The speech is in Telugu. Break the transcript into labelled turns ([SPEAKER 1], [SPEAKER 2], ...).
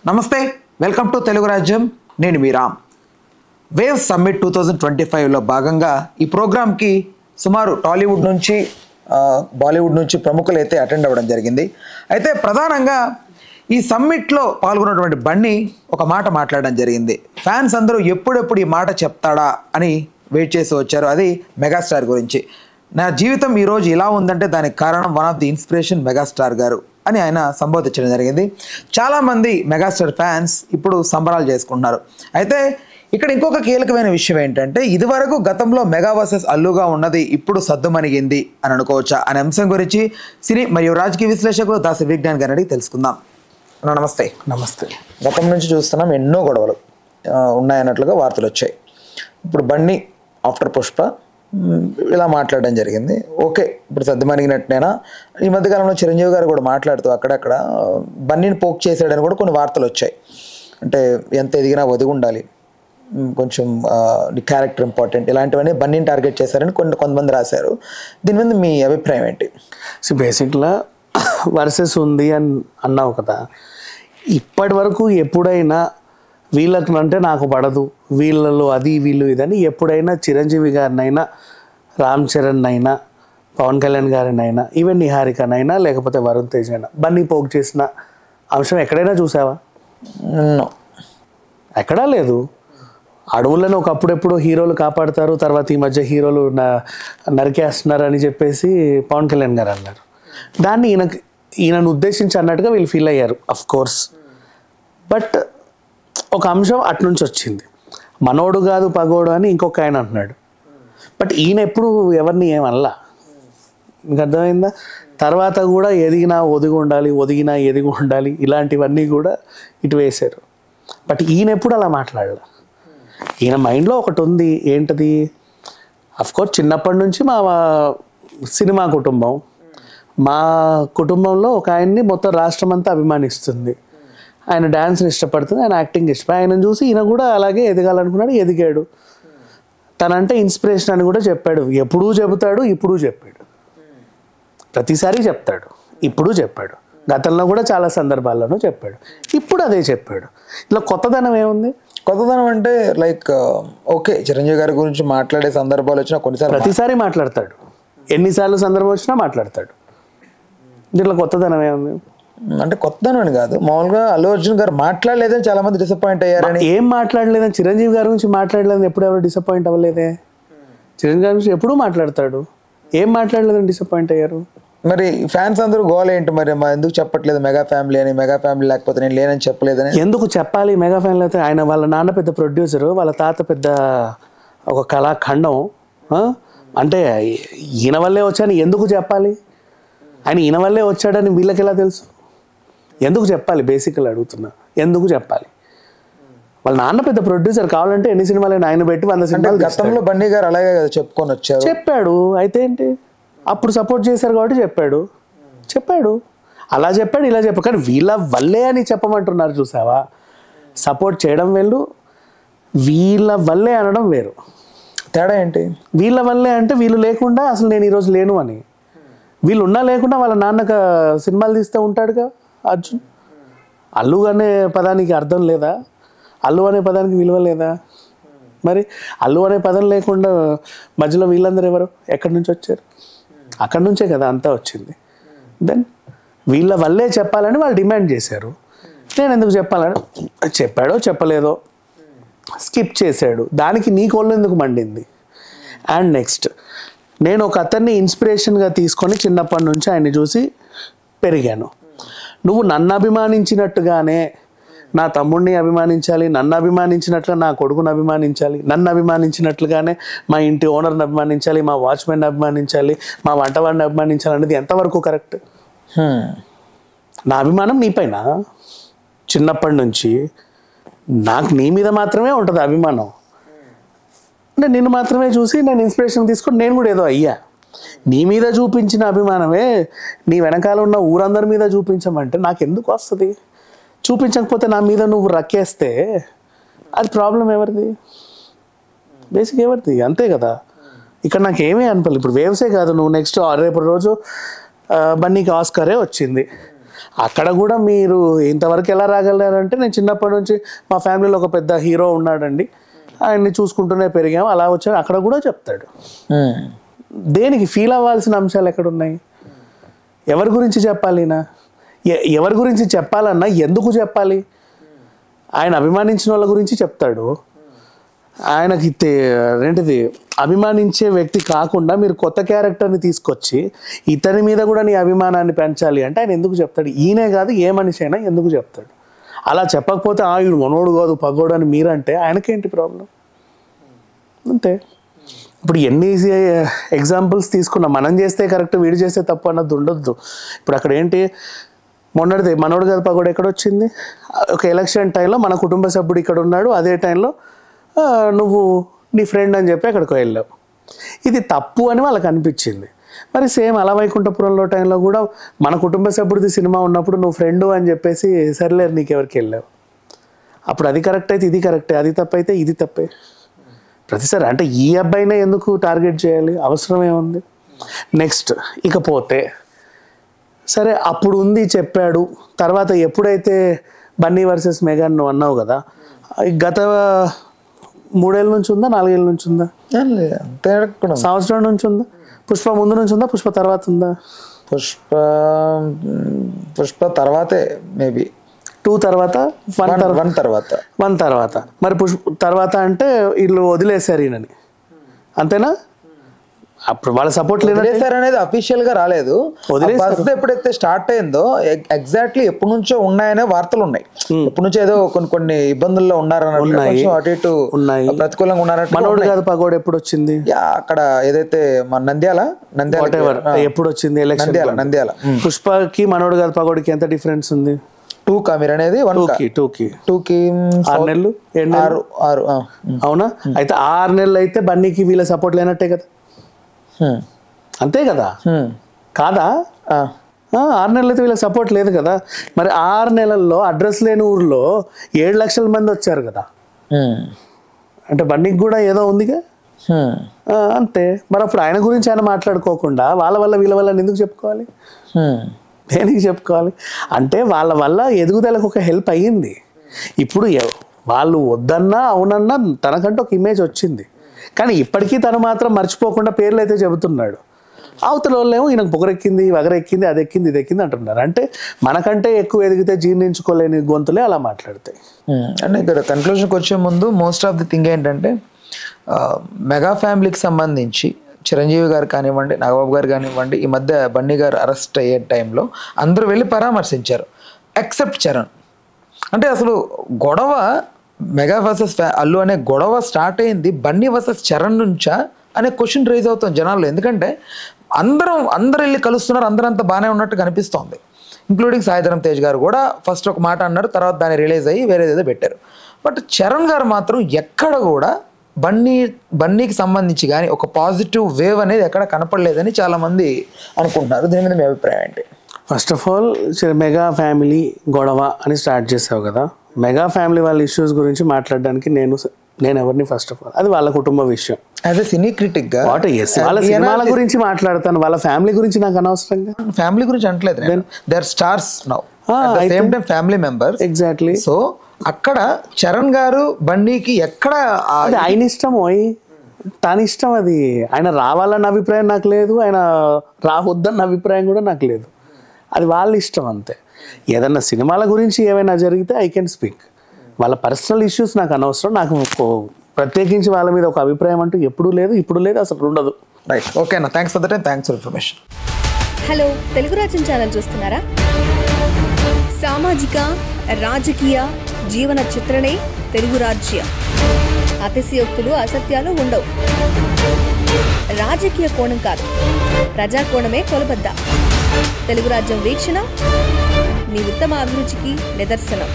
[SPEAKER 1] నమస్తే, వెల్కమ్ టు తెలుగు రాజ్యం. నేను మీ రామ్. వేవ్ సమ్మిట్ 2025లో భాగంగా ఈ ప్రోగ్రామ్కి సుమారు టాలీవుడ్ నుంచి బాలీవుడ్ నుంచి ప్రముఖులు అయితే అటెండ్ అవ్వడం జరిగింది. అయితే ప్రధానంగా ఈ సమ్మిట్లో పాల్గొన్నటువంటి బన్నీ ఒక మాట మాట్లాడడం జరిగింది. ఫ్యాన్స్ అందరూ ఎప్పుడెప్పుడు ఈ మాట చెప్తాడా అని వెయిట్ చేసి వచ్చారు. అది మెగాస్టార్ గురించి. నా జీవితం ఈరోజు ఇలా ఉందంటే దానికి కారణం one of the inspiration megastar గారు అని ఆయన సంబోధించడం జరిగింది. చాలామంది మెగాస్టార్ ఫ్యాన్స్ ఇప్పుడు సంబరాలు చేసుకుంటున్నారు. అయితే ఇక్కడ ఇంకొక కీలకమైన విషయం ఏంటంటే, ఇదివరకు గతంలో మెగా వర్సెస్ అల్లుగా ఉన్నది ఇప్పుడు సద్దుమణిగింది అని అనుకోవచ్చా అనే అంశం గురించి సినీ మరియు రాజకీయ విశ్లేషకులు దాసి విజ్ఞాన్ గారిని అడిగి తెలుసుకుందాం. నమస్తే.
[SPEAKER 2] నమస్తే.
[SPEAKER 1] గతం నుంచి చూస్తున్నాం ఎన్నో గొడవలు ఉన్నాయన్నట్లుగా వార్తలు వచ్చాయి. ఇప్పుడు బన్నీ ఆఫ్టర్ పుష్ప ఇలా మాట్లాడడం జరిగింది. ఓకే, ఇప్పుడు సర్దుమణిగినట్టునేనా? ఈ మధ్యకాలంలో చిరంజీవి గారు కూడా మాట్లాడుతూ అక్కడక్కడ బన్నీని పోక్ చేశాడని కూడా కొన్ని వార్తలు వచ్చాయి. అంటే ఎంత ఎదిగినా ఒదిగి ఉండాలి, కొంచెం క్యారెక్టర్ ఇంపార్టెంట్, ఇలాంటివన్నీ బన్నీని టార్గెట్ చేశారని కొంతమంది రాశారు. దీని మీద మీ అభిప్రాయం ఏంటి?
[SPEAKER 2] సో బేసిక్గా వర్సెస్ ఉంది అని అన్నావు కదా, ఇప్పటి వరకు ఎప్పుడైనా వీళ్ళకి అంటే నాకు పడదు, వీళ్ళలో అది వీళ్ళు ఇదని ఎప్పుడైనా చిరంజీవి గారినైనా, రామ్ చరణ్ అయినా, పవన్ కళ్యాణ్ గారినైనా, ఈవెన్ నిహారికనైనా, లేకపోతే వరుణ్ తేజ్ అయినా బన్నీ పోక్ చేసిన అంశం ఎక్కడైనా చూసావా? ఎక్కడా లేదు. అడవులను ఒకప్పుడెప్పుడు హీరోలు కాపాడుతారు, తర్వాత ఈ మధ్య హీరోలు నరికేస్తున్నారు అని చెప్పేసి పవన్ కళ్యాణ్ గారు అన్నారు. దాన్ని ఈయనను ఉద్దేశించి అన్నట్టుగా వీళ్ళు ఫీల్ అయ్యారు, అఫ్ కోర్స్. బట్ ఒక అంశం అట్నుంచి వచ్చింది. మనోడు కాదు పగోడు అని ఇంకొక ఆయన అంటున్నాడు. బట్ ఈయన ఎప్పుడు ఎవరిని ఏమనలా. మీకు అర్థమైందా? తర్వాత కూడా ఎదిగినా ఒదిగి ఉండాలి, ఒదిగినా ఎదిగి ఉండాలి, ఇలాంటివన్నీ కూడా ఇటు వేశారు. బట్ ఈయన ఎప్పుడు అలా మాట్లాడాల. ఈయన మైండ్లో ఒకటి ఉంది. ఏంటది? అఫ్కోర్స్ చిన్నప్పటి నుంచి మా సినిమా కుటుంబం, మా కుటుంబంలో ఒక ఆయన్ని మొత్తం రాష్ట్రం అంతా అభిమానిస్తుంది. ఆయన డ్యాన్స్ని ఇష్టపడుతుంది, ఆయన యాక్టింగ్ ఇష్టపడి, ఆయనను చూసి ఈయన కూడా అలాగే ఎదగాలనుకున్నాడు, ఎదిగాడు. తనంటే ఇన్స్పిరేషన్ అని కూడా చెప్పాడు. ఎప్పుడూ చెబుతాడు, ఇప్పుడు చెప్పాడు, ప్రతిసారి చెప్తాడు, ఇప్పుడు చెప్పాడు, గతంలో కూడా చాలా సందర్భాల్లోనూ చెప్పాడు, ఇప్పుడు అదే చెప్పాడు. ఇలా కొత్తదనం ఏముంది?
[SPEAKER 1] కొత్తదనం అంటే లైక్ ఓకే, చిరంజీవి గారి గురించి మాట్లాడే సందర్భాలు వచ్చినా కొన్నిసార్లు
[SPEAKER 2] ప్రతిసారి మాట్లాడతాడు, ఎన్నిసార్లు సందర్భం వచ్చినా మాట్లాడతాడు. దీంట్లో కొత్తదనం ఏముంది?
[SPEAKER 1] అంటే కొత్తదనం అని కాదు, మామూలుగా అల్లు అర్జున్ గారు మాట్లాడలేదని చాలా మంది డిసప్పాయింట్ అయ్యారని.
[SPEAKER 2] ఏం మాట్లాడలేదని? చిరంజీవి గారి గురించి మాట్లాడలేదని ఎప్పుడు ఎవరు డిసప్పాయింట్ అవ్వలేదే. చిరంజీవి గారి గురించి ఎప్పుడూ మాట్లాడతాడు. ఏం మాట్లాడలేదని డిసప్పాయింట్ అయ్యారు?
[SPEAKER 1] మరి ఫ్యాన్స్ అందరూ గోల్ ఏంటి మరి? ఎందుకు చెప్పట్లేదు మెగా ఫ్యామిలీ అని? మెగా ఫ్యామిలీ లేకపోతే నేను లేనని చెప్పలేదని
[SPEAKER 2] ఎందుకు చెప్పాలి? మెగా ఫ్యామిలీ అయితే ఆయన వాళ్ళ నాన్న పెద్ద ప్రొడ్యూసరు, వాళ్ళ తాత పెద్ద ఒక కళాఖండం. అంటే ఈయన వల్లే వచ్చాని ఎందుకు చెప్పాలి? ఆయన ఈయన వల్లే వచ్చాడని వీళ్ళకి ఎలా తెలుసు? ఎందుకు చెప్పాలి? బేసిక్గా అడుగుతున్నా, ఎందుకు చెప్పాలి? వాళ్ళ నాన్న పెద్ద ప్రొడ్యూసర్, కావాలంటే ఎన్ని సినిమాలైనా ఆయన పెట్టి 100 సినిమాలు.
[SPEAKER 1] గతంలో బన్నీ గారు అలాగే కదా చెప్పుకొని వచ్చారు.
[SPEAKER 2] చెప్పాడు, అయితే ఏంటి? అప్పుడు సపోర్ట్ చేశారు కాబట్టి చెప్పాడు, అలా చెప్పాడు, ఇలా చెప్పాడు. కానీ వీళ్ళ వల్లే అని చెప్పమంటున్నారు, చూసావా? సపోర్ట్ చేయడం వేరు, వీళ్ళ వల్లే అనడం వేరు.
[SPEAKER 1] తేడా ఏంటి?
[SPEAKER 2] వీళ్ళ వల్లే అంటే వీళ్ళు లేకుండా అసలు నేను ఈరోజు లేను అని. వీళ్ళు ఉన్నా లేకుండా వాళ్ళ నాన్నకు సినిమాలు తీస్తూ ఉంటాడుగా అర్జున్. అల్లు అనే పదానికి అర్థం లేదా? అల్లు అనే పదానికి విలువ లేదా? మరి అల్లు అనే పదం లేకుండా మధ్యలో వీళ్ళందరూ ఎవరు? ఎక్కడి నుంచి వచ్చారు? అక్కడి నుంచే కదా అంతా వచ్చింది. దెన్ వీళ్ళ వల్లే చెప్పాలని వాళ్ళు డిమాండ్ చేశారు. నేను ఎందుకు చెప్పాలని? చెప్పాడో చెప్పలేదో స్కిప్ చేశాడు, దానికి నీ కోళ్ళు ఎందుకు మండింది? అండ్ నెక్స్ట్, నేను ఒక అతన్ని ఇన్స్పిరేషన్గా తీసుకొని చిన్నప్పటి నుంచి ఆయన్ని చూసి పెరిగాను. నువ్వు నన్ను అభిమానించినట్టుగానే నా తమ్ముడిని అభిమానించాలి, నన్ను అభిమానించినట్లుగా నా కొడుకుని అభిమానించాలి, నన్ను అభిమానించినట్లుగానే మా ఇంటి ఓనర్ని అభిమానించాలి, మా వాచ్మెన్ని అభిమానించాలి, మా వంటవాడిని అభిమానించాలి అనేది ఎంతవరకు కరెక్ట్? నా అభిమానం నీపైన చిన్నప్పటి నుంచి నాకు నీ మీద మాత్రమే ఉంటుంది అభిమానం. నేను నిన్ను మాత్రమే చూసి నేను ఇన్స్పిరేషన్ తీసుకొని నేను కూడా ఏదో అయ్యా. నీ మీద చూపించిన అభిమానమే నీ వెనకాల ఉన్న ఊరందరి మీద చూపించమంటే నాకు ఎందుకు వస్తుంది? చూపించకపోతే నా మీద నువ్వు రక్కేస్తే అది ప్రాబ్లం ఎవరిది? బేసిక్ ఎవరిది? అంతే కదా. ఇక్కడ నాకు ఏమీ అనిపలేదు. ఇప్పుడు వేవ్సే కాదు, నువ్వు నెక్స్ట్ రేపు రోజు బన్నీకి ఆస్కరే వచ్చింది, అక్కడ కూడా మీరు ఇంతవరకు ఎలా రాగలరంటే నేను చిన్నప్పటి నుంచి మా ఫ్యామిలీలో ఒక పెద్ద హీరో ఉన్నాడండి, ఆయన్ని చూసుకుంటూనే పెరిగాము అలా వచ్చాను, అక్కడ కూడా చెప్తాడు. దేనికి ఫీల్ అవ్వాల్సిన అంశాలు ఎక్కడున్నాయి? ఎవరి గురించి చెప్పాలి? ఎవరి గురించి చెప్పాలన్నా ఎందుకు చెప్పాలి? ఆయన అభిమానించిన వాళ్ళ గురించి చెప్తాడు. ఆయనకి ఏంటిది అభిమానించే వ్యక్తి కాకుండా మీరు కొత్త క్యారెక్టర్ని తీసుకొచ్చి ఇతని మీద కూడా నీ అభిమానాన్ని పెంచాలి అంటే ఆయన ఎందుకు చెప్తాడు? ఈయనే కాదు ఏ మనిషి అయినా ఎందుకు చెప్తాడు? అలా చెప్పకపోతే ఈడు మనోడు కాదు పగోడు అని మీరంటే ఆయనకేంటి ప్రాబ్లం? అంతే. ఇప్పుడు ఎన్ని ఎగ్జాంపుల్స్ తీసుకున్నా మనం చేస్తే కరెక్ట్ వీడు చేస్తే తప్పు అన్నది ఉండొద్దు. ఇప్పుడు అక్కడ ఏంటి మొన్నటిది మనోడు కాదు పగోడు ఎక్కడొచ్చింది? ఒక ఎలక్షన్ టైంలో మన కుటుంబ సభ్యుడు ఇక్కడ ఉన్నాడు, అదే టైంలో నువ్వు నీ ఫ్రెండ్ అని చెప్పి అక్కడికి వెళ్ళావు. ఇది తప్పు అని వాళ్ళకి అనిపించింది. మరి సేమ్ అలా వైకుంఠపురంలో టైంలో కూడా మన కుటుంబ సభ్యుడిది సినిమా ఉన్నప్పుడు నువ్వు ఫ్రెండు అని చెప్పేసి సరిలేరు నీకెవరికి వెళ్ళావు. అప్పుడు అది కరెక్ట్ అయితే ఇది కరెక్టే, అది తప్పైతే ఇది తప్పే. ప్రతిసారి అంటే ఈ అబ్బాయినే ఎందుకు టార్గెట్ చేయాలి? అవసరం ఏముంది? నెక్స్ట్ ఇకపోతే సరే అప్పుడు ఉంది చెప్పాడు, తర్వాత ఎప్పుడైతే బన్నీ వర్సెస్ మెగాన్ నువ్వు అన్నావు కదా, గత 3 ఏళ్ళ నుంచి ఉందా 4 ఏళ్ళ నుంచి ఉందా సంవత్సరం నుంచి ఉందా? పుష్ప ముందు నుంచి ఉందా పుష్ప తర్వాత ఉందా?
[SPEAKER 1] పుష్ప తర్వాతే మేబీ
[SPEAKER 2] 2 తర్వాత 1 తర్వాత మరి పుష్ప తర్వాత అంటే వీళ్ళు వదిలేశారు ఈయనని, అంతేనా? అప్పుడు వాళ్ళ సపోర్ట్
[SPEAKER 1] అనేది అఫీషియల్ గా రాలేదు. ఎప్పుడైతే స్టార్ట్ అయిందో ఎగ్జాక్ట్లీ ఎప్పటి నుంచో ఉన్నాయనే వార్తలు ఉన్నాయి. ఎప్పటి నుంచో ఏదో కొన్ని ఇబ్బందుల్లో ఉన్నారని, అటు ఇటు ప్రతికూలంగా ఉన్నారంటే.
[SPEAKER 2] మనోడు కాదు పగోడు ఎప్పుడు వచ్చింది?
[SPEAKER 1] అక్కడ ఏదైతే మన నంద్యాల
[SPEAKER 2] ఎప్పుడు వచ్చింది ఎలక్షన్?
[SPEAKER 1] నంద్యాల.
[SPEAKER 2] పుష్పకి మనోడు కాదు పగోడికి ఎంత డిఫరెన్స్ ఉంది?
[SPEAKER 1] 2 మీరు అనేది
[SPEAKER 2] 2 కి 6 నెలలు 7 నెలలు. అవునా? అయితే 6 నెలలు అయితే బన్నీకి వీళ్ళ సపోర్ట్ లేనట్టే కదా, అంతే కదా? కాదా? 6 నెలలు అయితే వీళ్ళకి సపోర్ట్ లేదు కదా. మరి 6 నెలల్లో అడ్రస్ లేని ఊర్లో 7 లక్షల మంది వచ్చారు కదా, అంటే బన్నీకి కూడా ఏదో ఉందిగా. అంతే. మరి అప్పుడు ఆయన గురించి ఆయన మాట్లాడుకోకుండా వాళ్ళ వల్ల వీళ్ళ వల్ల ఎందుకు చెప్పుకోవాలి? దేనికి చెప్పుకోవాలి? అంటే వాళ్ళ వల్ల ఎదుగుదలకు ఒక హెల్ప్ అయ్యింది. ఇప్పుడు వాళ్ళు వద్దన్నా అవునన్నా తనకంటూ ఒక ఇమేజ్ వచ్చింది, కానీ ఇప్పటికీ తను మాత్రం మర్చిపోకుండా పేర్లు అయితే చెబుతున్నాడు. అవతల వాళ్ళేమో ఈయనకు పొగరెక్కింది వగరెక్కింది అది ఎక్కింది ఇది ఎక్కింది అంటున్నారు. అంటే మనకంటే ఎక్కువ ఎదిగితే జీర్ణించుకోలేని గొంతులే అలా మాట్లాడతాయి.
[SPEAKER 1] అంటే ఇక్కడ కన్క్లూషన్కి వచ్చే ముందు మోస్ట్ ఆఫ్ ది థింగ్ ఏంటంటే మెగా ఫ్యామిలీకి సంబంధించి చిరంజీవి గారు కానివ్వండి, నాగబాబు గారు కానివ్వండి, ఈ మధ్య బన్నీ గారు అరెస్ట్ అయ్యే టైంలో అందరూ వెళ్ళి పరామర్శించారు ఎక్సెప్ట్ చరణ్. అంటే అసలు గొడవ మెగా వర్సెస్ అల్లు అనే గొడవ స్టార్ట్ అయింది బన్నీ వర్సెస్ చరణ్ నుంచా అనే క్వశ్చన్ రైజ్ అవుతుంది జనాల్లో. ఎందుకంటే అందరూ వెళ్ళి కలుస్తున్నారు, అందరూ అంతా బాగానే ఉన్నట్టు కనిపిస్తోంది. ఇంక్లూడింగ్ సాయిధరం తేజ్ గారు కూడా ఫస్ట్ ఒక మాట అన్నారు, తర్వాత దాన్ని రిలీజ్ అయ్యి వేరేదేదో పెట్టారు. బట్ చరణ్ గారు మాత్రం ఎక్కడ కూడా బన్నీకి సంబంధించి కానీ ఒక పాజిటివ్ వేవ్ అనేది ఎక్కడ కనపడలేదని చాలామంది అనుకుంటున్నారు. దీని మీద మీ అభిప్రాయం ఏంటి?
[SPEAKER 2] First of all mega family గొడవ అని స్టార్ట్ చేసావు కదా. మెగా ఫ్యామిలీ వాళ్ళ ఇష్యూస్ గురించి మాట్లాడడానికి నేను ఎవరిని ఫస్ట్ ఆఫ్ ఆల్ అది వాళ్ళ కుటుంబ విషయం.
[SPEAKER 1] యాజ్ ఎ సినీ క్రిటిక్ గా
[SPEAKER 2] వాళ్ళ సినిమాల గురించి మాట్లాడతాను, వాళ్ళ ఫ్యామిలీ గురించి నాకు అనవసరంగా.
[SPEAKER 1] ఫ్యామిలీ గురించి అంటలేదు, they are stars now same time family members.
[SPEAKER 2] Exactly.
[SPEAKER 1] So అక్కడ చరణ్ గారు బన్నీకి ఎక్కడ
[SPEAKER 2] ఆయన ఇష్టం తన ఇష్టం, అది ఆయన రావాలన్న అభిప్రాయం నాకు లేదు, ఆయన రావద్దన్న అభిప్రాయం కూడా నాకు లేదు, అది వాళ్ళ ఇష్టం అంతే. ఏదన్నా సినిమాల గురించి ఏమైనా జరిగితే ఐ కెన్ స్పీక్, వాళ్ళ పర్సనల్ ఇష్యూస్ నాకు అనవసరం. నాకు ప్రత్యేకించి వాళ్ళ మీద ఒక అభిప్రాయం అంటూ ఎప్పుడూ లేదు, ఇప్పుడు లేదు, అసలు ఉండదు.
[SPEAKER 1] రైట్, ఓకేనా? Thanks for the time, thanks for information.
[SPEAKER 3] Hello, Telugu రాజ్యం ఛానల్ చూస్తున్నారా? సామాజిక రాజకీయ జీవన చిత్రణే తెలుగు రాజ్యం. అతిశయోక్తులు అసత్యాలు ఉండవు. రాజకీయ కోణం కాదు, ప్రజా కోణమే కొలబద్ద. తెలుగు రాజ్యం వీక్షణ మీ ఉత్తమ అభిరుచికి నిదర్శనం.